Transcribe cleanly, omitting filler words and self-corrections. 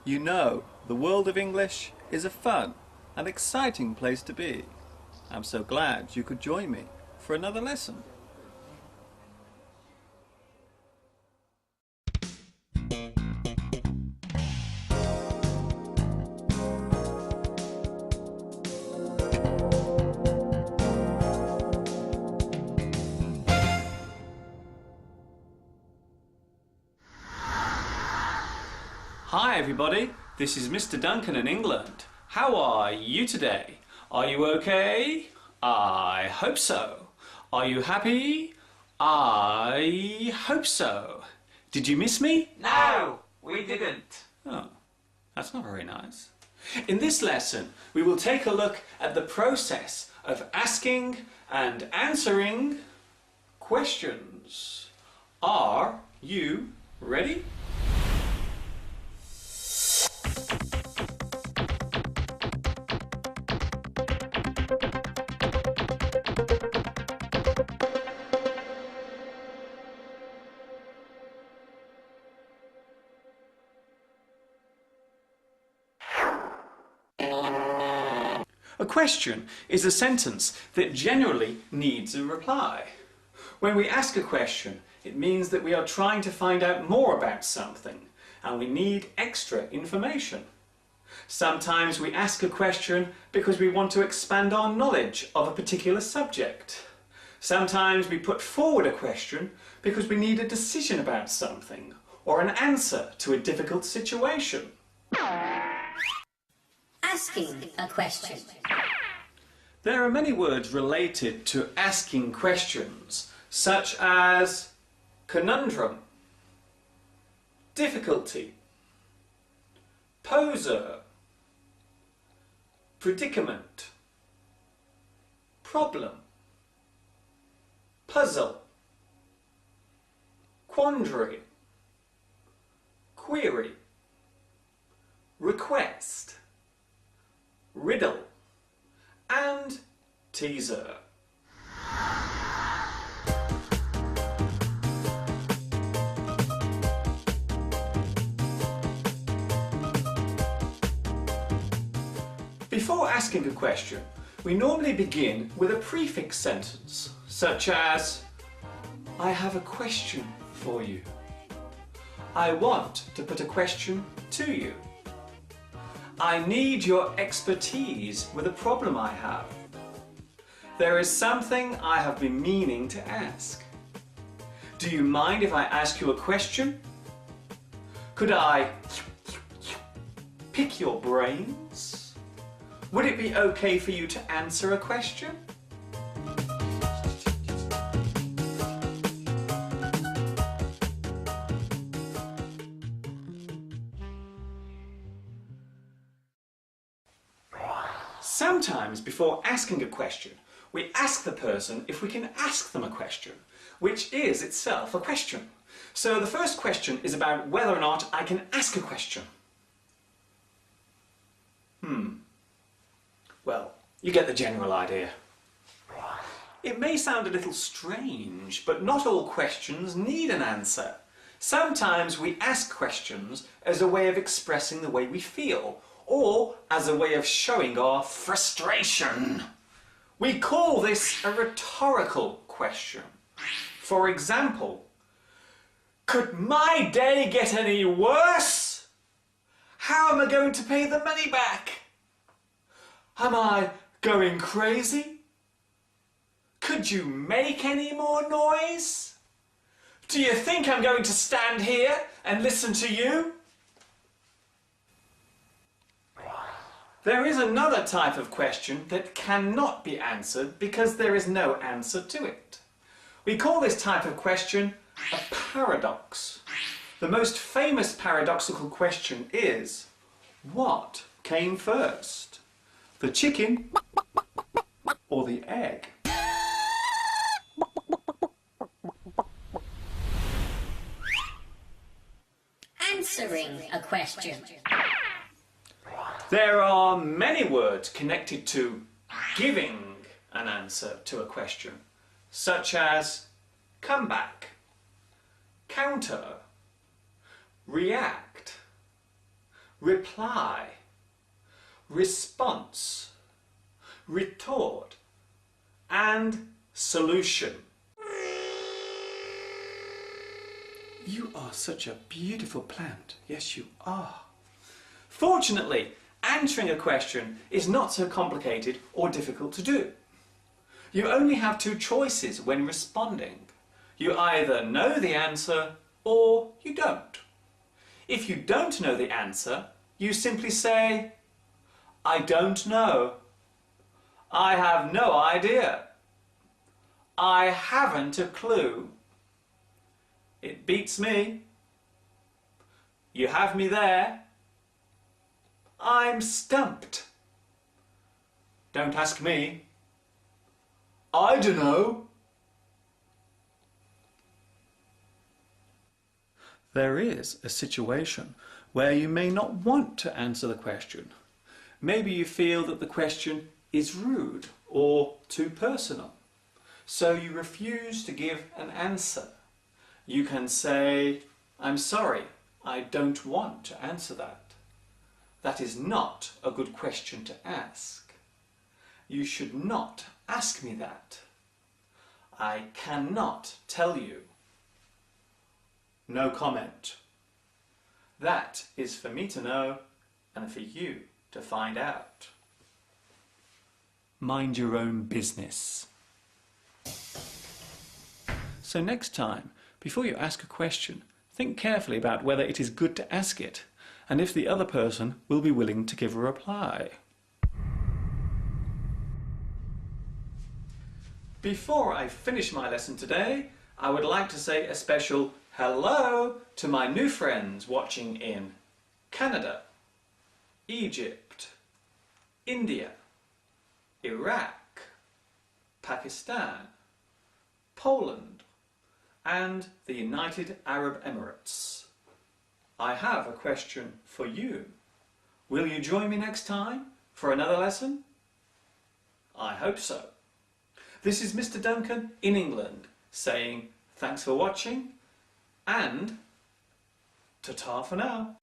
You know, the world of English is a fun and exciting place to be. I'm so glad you could join me for another lesson. Hi everybody, this is Mr. Duncan in England. How are you today? Are you okay? I hope so. Are you happy? I hope so. Did you miss me? No, we didn't. Oh, that's not very nice. In this lesson, we will take a look at the process of asking and answering questions. Are you ready? A question is a sentence that generally needs a reply. When we ask a question, it means that we are trying to find out more about something and we need extra information. Sometimes we ask a question because we want to expand our knowledge of a particular subject. Sometimes we put forward a question because we need a decision about something or an answer to a difficult situation. Asking a question. There are many words related to asking questions, such as conundrum, difficulty, poser, predicament, problem, puzzle, quandary, query, request, riddle, and teaser. Before asking a question, we normally begin with a prefix sentence, such as, I have a question for you. I want to put a question to you. I need your expertise with a problem I have. There is something I have been meaning to ask. Do you mind if I ask you a question? Could I pick your brains? Would it be okay for you to answer a question? Sometimes before asking a question, we ask the person if we can ask them a question, which is itself a question. So the first question is about whether or not I can ask a question. Well, you get the general idea. It may sound a little strange, but not all questions need an answer. Sometimes we ask questions as a way of expressing the way we feel, or as a way of showing our frustration. We call this a rhetorical question. For example, could my day get any worse? How am I going to pay the money back? Am I going crazy? Could you make any more noise? Do you think I'm going to stand here and listen to you? There is another type of question that cannot be answered because there is no answer to it. We call this type of question a paradox. The most famous paradoxical question is, what came first? The chicken or the egg? Answering a question. There are many words connected to giving an answer to a question, such as comeback, counter, react, reply, response, retort, and solution. You are such a beautiful plant. Yes, you are. Fortunately, answering a question is not so complicated or difficult to do. You only have two choices when responding. You either know the answer or you don't. If you don't know the answer, you simply say, I don't know. I have no idea. I haven't a clue. It beats me. You have me there. I'm stumped. Don't ask me. I dunno. There is a situation where you may not want to answer the question. Maybe you feel that the question is rude or too personal, so you refuse to give an answer. You can say, I'm sorry, I don't want to answer that. That is not a good question to ask. You should not ask me that. I cannot tell you. No comment. That is for me to know and for you to find out. Mind your own business. So next time, before you ask a question, think carefully about whether it is good to ask it and if the other person will be willing to give a reply. Before I finish my lesson today, I would like to say a special hello to my new friends watching in Canada, Egypt, India, Iraq, Pakistan, Poland, and the United Arab Emirates. I have a question for you. Will you join me next time for another lesson? I hope so. This is Mr. Duncan in England saying thanks for watching and ta-ta for now.